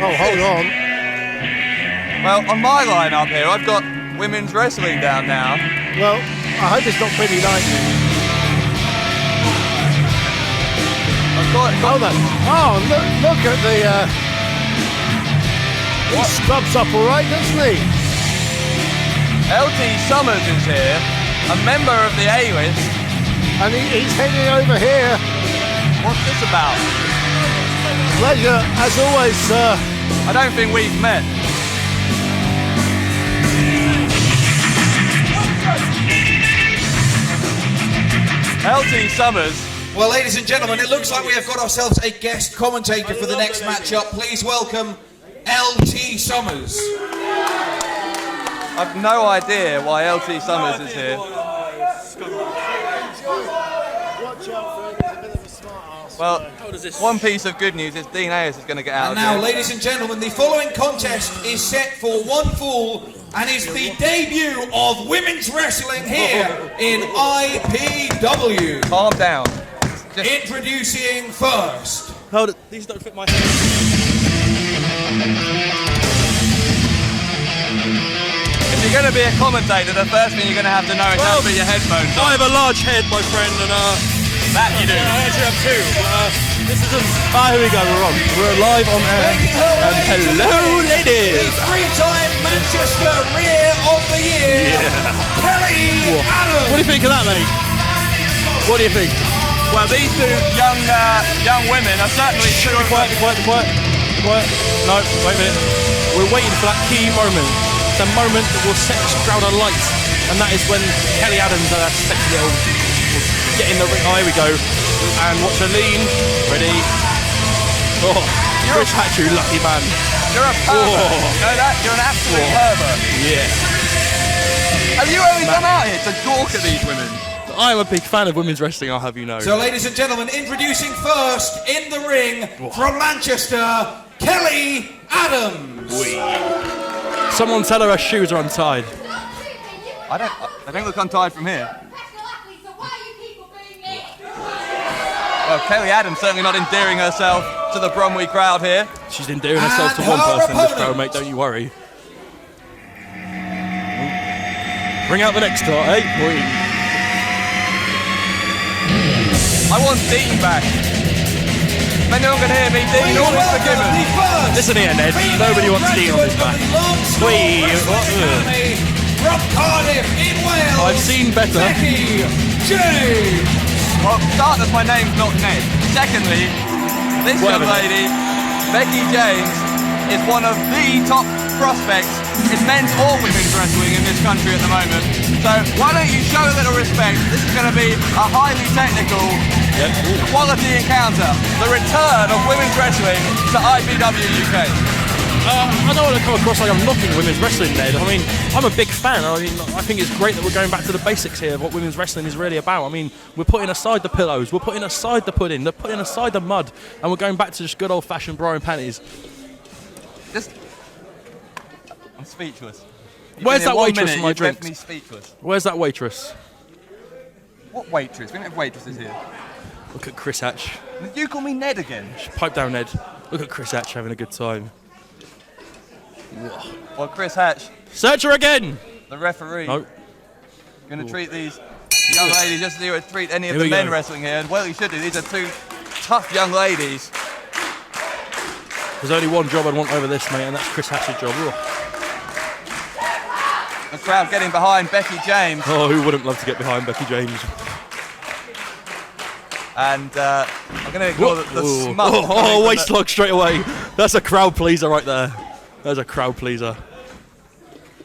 Oh, hold on. Well, on my line-up here, I've got women's wrestling down now. Well, I hope it's not pretty lightning. Hold on. Oh, look at the... he scrubs up all right, doesn't he? LT Summers is here, a member of the A-list. And he's heading over here. What's this about? Pleasure, as always, sir. I don't think we've met. LT Summers. Well, ladies and gentlemen, it looks like we have got ourselves a guest commentator for the next matchup. Please welcome LT Summers. I've no idea why LT Summers is here. Well, one piece of good news is Dean Ayers is going to get out and of now, here. ladies and gentlemen, the following contest is set for one fall and is the debut of women's wrestling here in IPW. Calm down. Introducing first. Hold it, these don't fit my head. If you're going to be a commentator, the first thing you're going to have to know is how to put your headphones on. I have a large head, my friend, and that you do. I actually have two. This isn't. Here we go. We're on. We're live on air. And hello, ladies. The three-time Manchester Rear of the Year, Kelly Adams. What do you think of that, mate? What do you think? Well, these two young women are certainly two of Quiet. No, wait a minute. We're waiting for that key moment. The moment that will set this crowd alight, and that is when Kelly Adams, sexy little, will get in the ring. Oh, here we go. And watch her lean. Ready. Oh, Chris Hatch, you lucky man. You're a pervert. You know that? You're an absolute pervert. Yeah. Have you only come out here to gawk at these women? I'm a big fan of women's wrestling, I'll have you know. So, ladies and gentlemen, introducing first in the ring from Manchester, Kelly Adams. Someone tell her shoes are untied. They don't look untied from here. Well, Kelly Adams certainly not endearing herself to the Bromley crowd here. She's endearing herself to one person in this crowd, mate, don't you worry. Bring out the next star, eh? I want Dean back. If anyone can hear me, Dean, all is forgiven. Listen here, Ned. Nobody wants Dean on his back. From Cardiff in Wales, I've seen better. Becky James. Well, starters, my name's not Ned. Secondly, this young lady, Becky James, is one of the top prospects in men's or women's wrestling in this country at the moment. So why don't you show a little respect? This is going to be a highly technical, quality encounter. The return of women's wrestling to IPW UK. I don't want to come across like I'm knocking women's wrestling, Ned. I mean, I'm a big fan. I mean, I think it's great that we're going back to the basics here of what women's wrestling is really about. I mean, we're putting aside the pillows, we're putting aside the pudding, they're putting aside the mud, and we're going back to just good old-fashioned bra and panties. I'm speechless. Where's that waitress for my drinks? drinks? Me speechless. Where's that waitress? What waitress? We don't have waitresses here. Look at Chris Hatch. Did you call me Ned again? Pipe down, Ned. Look at Chris Hatch having a good time. Well, Chris Hatch, Search her again! the referee, No. going to treat these young ladies just as he would treat any of Here the we men go. wrestling here. And well, he should do. These are two tough young ladies. There's only one job I'd want over this, mate, and that's Chris Hatch's job. The crowd getting behind Becky James. Oh, who wouldn't love to get behind Becky James? And I'm going to ignore the smut. Oh, waist lock straight away. That's a crowd pleaser right there. There's a crowd pleaser.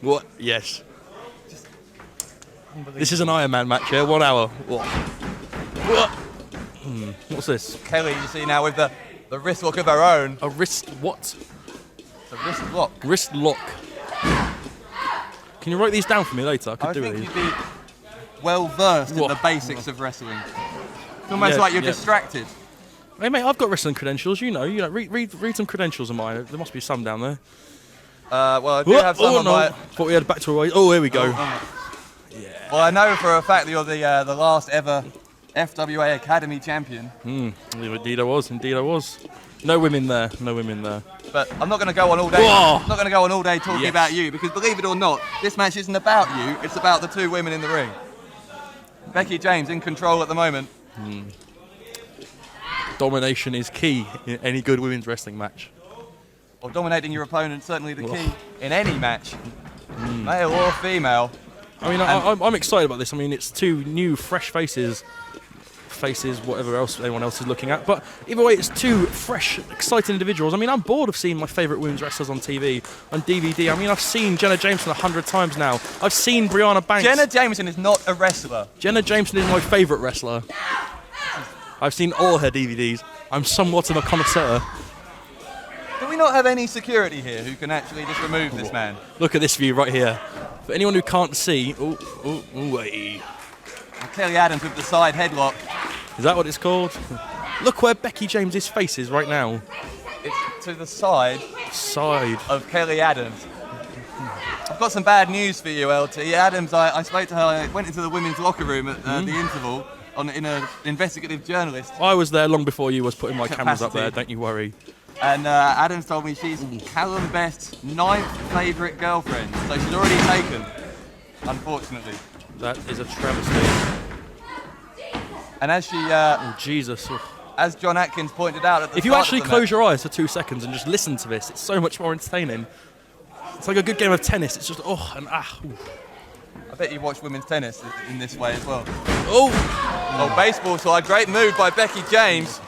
What? Yes. This is an Iron Man match here, 1 hour. What? What's this? Kelly, you see now with the wrist lock of her own. A wrist what? It's a wrist lock. Wrist lock. Can you write these down for me later? I could do think it. you'd be well versed in the basics of wrestling. It's almost like you're distracted. Hey mate, I've got wrestling credentials. You know. Read some credentials of mine. There must be some down there. Well, I do have some on my. Thought we had back to a way. Oh, here we go. Yeah. Well, I know for a fact that you're the last ever FWA Academy champion. Indeed I was. No women there. No women there. But I'm not going to go on all day. Whoa. I'm not going to go on all day talking about you, because believe it or not, this match isn't about you. It's about the two women in the ring. Becky James in control at the moment. Domination is key in any good women's wrestling match. Or dominating your opponent, certainly the key in any match, male or female. I mean, I'm excited about this. I mean, it's two new, fresh faces, whatever else anyone else is looking at. But either way, it's two fresh, exciting individuals. I mean, I'm bored of seeing my favourite women's wrestlers on TV, on DVD. I mean, I've seen Jenna Jameson 100 times now. I've seen Brianna Banks. Jenna Jameson is not a wrestler. Jenna Jameson is my favourite wrestler. I've seen all her DVDs. I'm somewhat of a connoisseur. Do we not have any security here who can actually just remove this man? Look at this view right here. For anyone who can't see, wait. Kelly Adams with the side headlock. Is that what it's called? Look where Becky James's face is right now. It's to the side Side. of Kelly Adams. I've got some bad news for you, LT. Adams, I spoke to her, I went into the women's locker room at the interval in an investigative journalist. I was there long before you was putting my cameras up there, Capacity. don't you worry. And Adams told me she's Callum Best's 9th favourite girlfriend, so she's already taken, unfortunately. That is a travesty. And as she, Jesus. as John Atkins pointed out at the If you start actually of the close match, your eyes for 2 seconds and just listen to this, it's so much more entertaining. It's like a good game of tennis. It's just, ooh. I bet you watch women's tennis in this way as well. Oh! Oh, baseball side, great move by Becky James.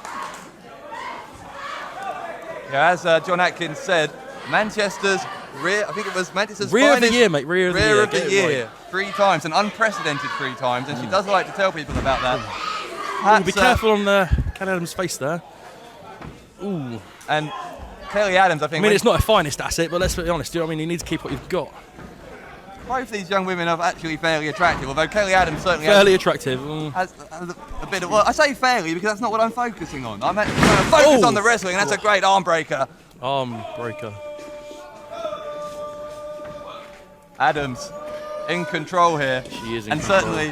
Yeah, as John Atkins said, Manchester's rear of the year, mate. Rear of Get the it year. right. 3 times, an unprecedented 3 times, and she does like to tell people about that. Ooh, be careful on Kelly Adams' face there. Ooh. And Kelly Adams, I think. I mean, it's not a finest asset, but let's be honest. You know what I mean? You need to keep what you've got. Both these young women are actually fairly attractive, although Kelly Adams certainly Fairly attractive. has a bit of. Well, I say fairly because that's not what I'm focusing on. I'm actually trying to focus on the wrestling, and that's a great arm breaker. Arm breaker. Adams in control here. She is in and control. certainly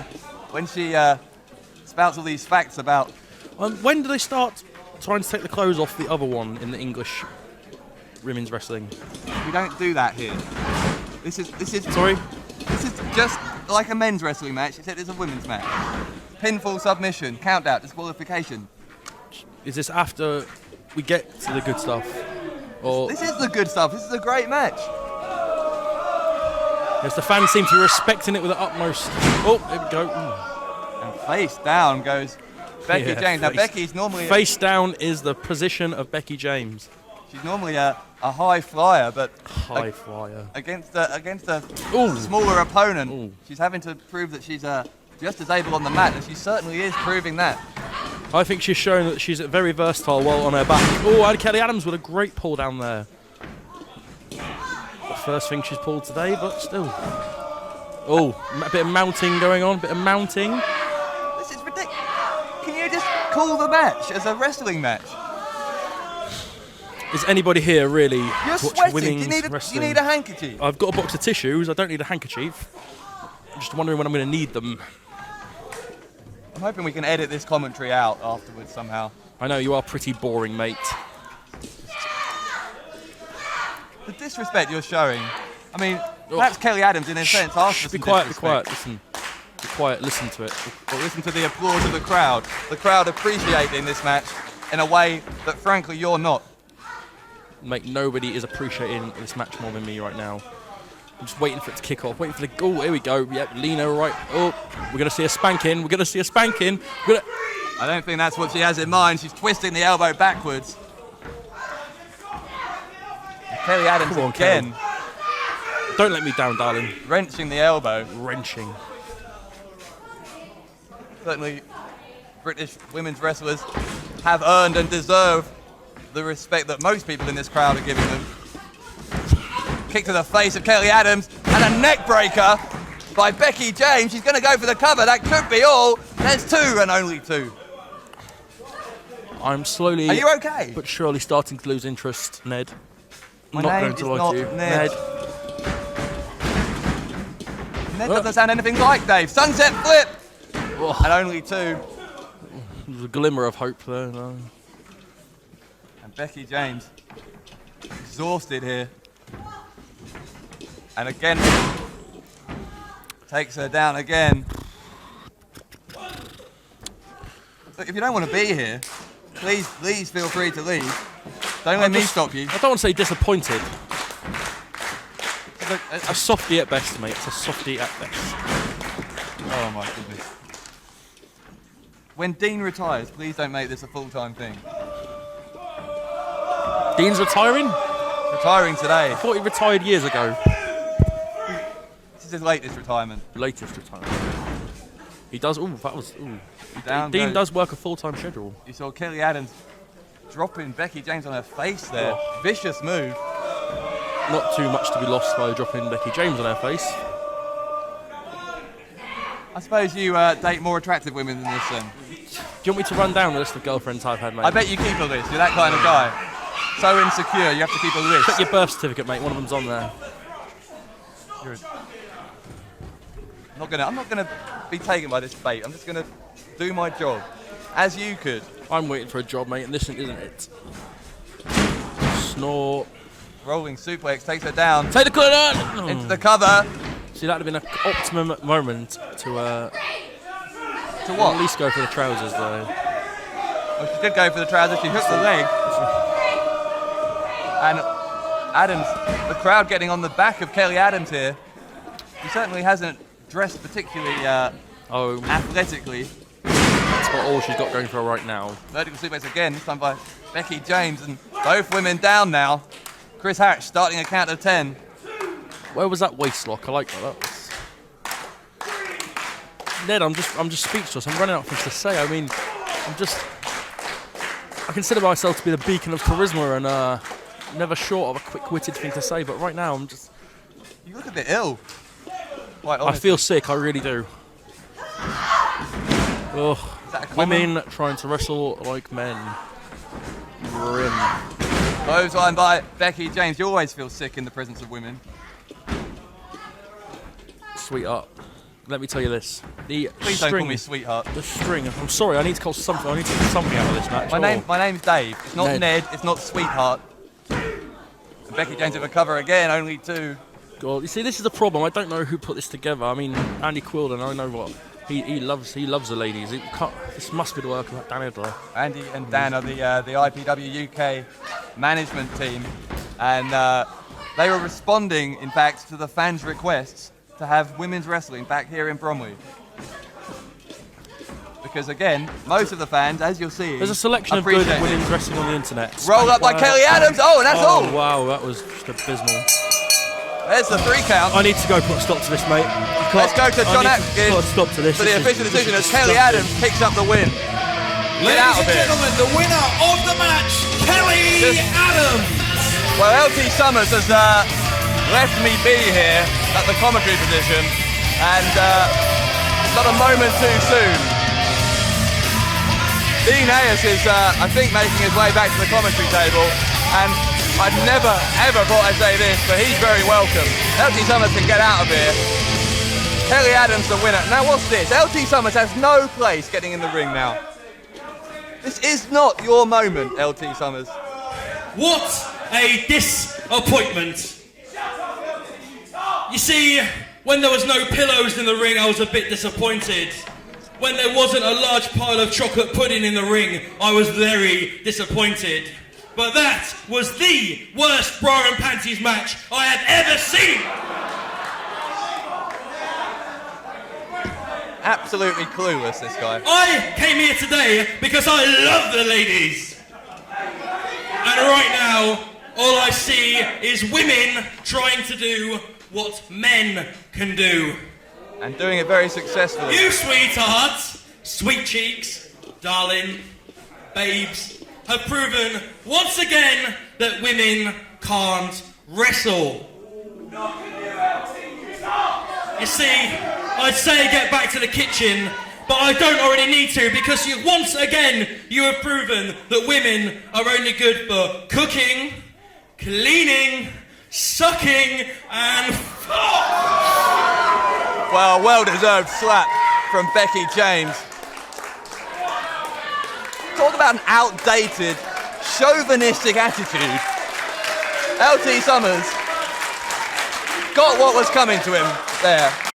when she spouts all these facts about. When do they start trying to take the clothes off the other one in the English women's wrestling? We don't do that here. This is Sorry? This is just like a men's wrestling match, except it's a women's match. Pinfall, submission, count out, disqualification. Is this after we get to the good stuff? Or This is the good stuff. This is a great match. yes, the fans seem to be respecting it with the utmost. Oh, there we go. Ooh. And face down goes Becky Yeah, James. Now face- Becky's normally Face down is the position of Becky James. she's normally a high flyer, but High flyer. against a Ooh. smaller opponent, Ooh. she's having to prove that she's just as able on the mat, and she certainly is proving that. I think she's shown that she's very versatile while on her back. Oh, and Kelly Adams with a great pull down there. The first thing she's pulled today, but still. Oh, a bit of mounting going on, bit of mounting. This is ridiculous. Can you just call the match as a wrestling match? Is anybody here really You're watch sweating. winning You need wrestling? a handkerchief. I've got a box of tissues. I don't need a handkerchief. I'm just wondering when I'm going to need them. I'm hoping we can edit this commentary out afterwards somehow. I know you are pretty boring, mate. The disrespect you're showing. I mean, perhaps Kelly Adams, in a sense, asked for Be some quiet, be disrespect. quiet. Listen. Be quiet. Listen to it. But listen to the applause of the crowd. The crowd appreciating this match in a way that, frankly, you're not. Mate, nobody is appreciating this match more than me right now. I'm just waiting for it to kick off. Waiting for the. Oh, here we go. Yep, Lena right. Oh, we're going to see a spanking. We're going to see a spanking. I don't think that's what she has in mind. She's twisting the elbow backwards. And Kelly Adams Come on, again, Don't let me down, darling. wrenching the elbow. Wrenching. Certainly, British women's wrestlers have earned and deserve the respect that most people in this crowd are giving them. Kick to the face of Kelly Adams and a neck breaker by Becky James. She's going to go for the cover. That could be all. There's 2 and only 2. I'm slowly, Are you okay? but surely starting to lose interest, Ned. My Not name going to is lie not to you. Ned. Ned doesn't sound anything like Dave. Sunset flip and only 2. There's a glimmer of hope there. No. And Becky James, exhausted here. And again, takes her down again. Look, if you don't want to be here, please feel free to leave. Don't let me stop you. I don't want to say disappointed. It's a softie at best, mate. It's a softie at best. Oh my goodness. When Dean retires, please don't make this a full-time thing. Dean's retiring? Retiring today. I thought he retired years ago. This is his latest retirement. Latest retirement. He does. Ooh, that was. Ooh. Down Dean goes. does work a full-time schedule. You saw Kelly Adams dropping Becky James on her face there. Vicious move. Not too much to be lost by dropping Becky James on her face. I suppose you date more attractive women than this then. Do you want me to run down the list of girlfriends I've had, mate? I bet you keep a list. You're that kind of guy. So insecure, you have to keep a list. Check your birth certificate, mate. One of them's on there. I'm not gonna be taken by this bait. I'm just gonna do my job, as you could. I'm waiting for a job, mate, and this isn't it. Snort. Rolling suplex takes her down. Take the corner! Into the cover. See, that would have been an optimum moment to what? At least go for the trousers, though. Well, she did go for the trousers. She hooked the leg. And Adams, the crowd getting on the back of Kelly Adams here. He certainly hasn't dressed particularly athletically. That's about all she's got going for her right now. Vertical suplex again, this time by Becky James, and both women down now. Chris Hatch starting a count of 10. Where was that waist lock? I like that. That was... Ned, I'm just speechless. I'm running out of things to say. I mean, I consider myself to be the beacon of charisma and never short of a quick-witted thing to say. But right now, I'm just. You look a bit ill. Quite I honestly. feel sick. I really do. Ugh. Women trying to wrestle like men. Grim. Clothesline by Becky James. You always feel sick in the presence of women. Sweetheart, let me tell you this. The Please string, don't call me sweetheart. The string. I'm sorry. I need to call something. I need to get something out of this match. My name's Dave. It's not Ned. It's not sweetheart. And Becky James with a cover again. Only 2. God, you see, this is the problem. I don't know who put this together. I mean, Andy Quilden. I know what he loves the ladies. This must be the work of Dan Idler. Andy and Dan are the IPW UK management team, and they were responding, in fact, to the fans' requests to have women's wrestling back here in Bromley. Because again, most of the fans, as you'll see, there's a selection of good women's wrestling on the internet. Roll up by Kelly Adams. Oh, and that's all. Oh wow, that was just abysmal. There's the 3 count. I need to go put a stop to this, mate. Let's go to John Atkins put a stop to this. for the official decision as Kelly Adams picks up the win. Ladies and gentlemen, the winner of the match, Kelly Adams. Well, LT Summers has left me be here at the commentary position, and not a moment too soon. Dean Hayes is, I think, making his way back to the commentary table, and I'd never, ever thought I'd say this, but he's very welcome. LT Summers can get out of here. Kelly Adams the winner. Now what's this? LT Summers has no place getting in the ring now. This is not your moment, LT Summers. What a disappointment. You see, when there was no pillows in the ring, I was a bit disappointed. When there wasn't a large pile of chocolate pudding in the ring, I was very disappointed. But that was the worst bra and panties match I had ever seen. Absolutely clueless, this guy. I came here today because I love the ladies. And right now, all I see is women trying to do what men can do. And doing it very successfully. You sweethearts, sweet cheeks, darling, babes, have proven once again that women can't wrestle. You see, I'd say get back to the kitchen, but I don't already need to, because once again you have proven that women are only good for cooking, cleaning, sucking, and Well, well-deserved slap from Becky James. Talk about an outdated, chauvinistic attitude, LT Summers got what was coming to him there.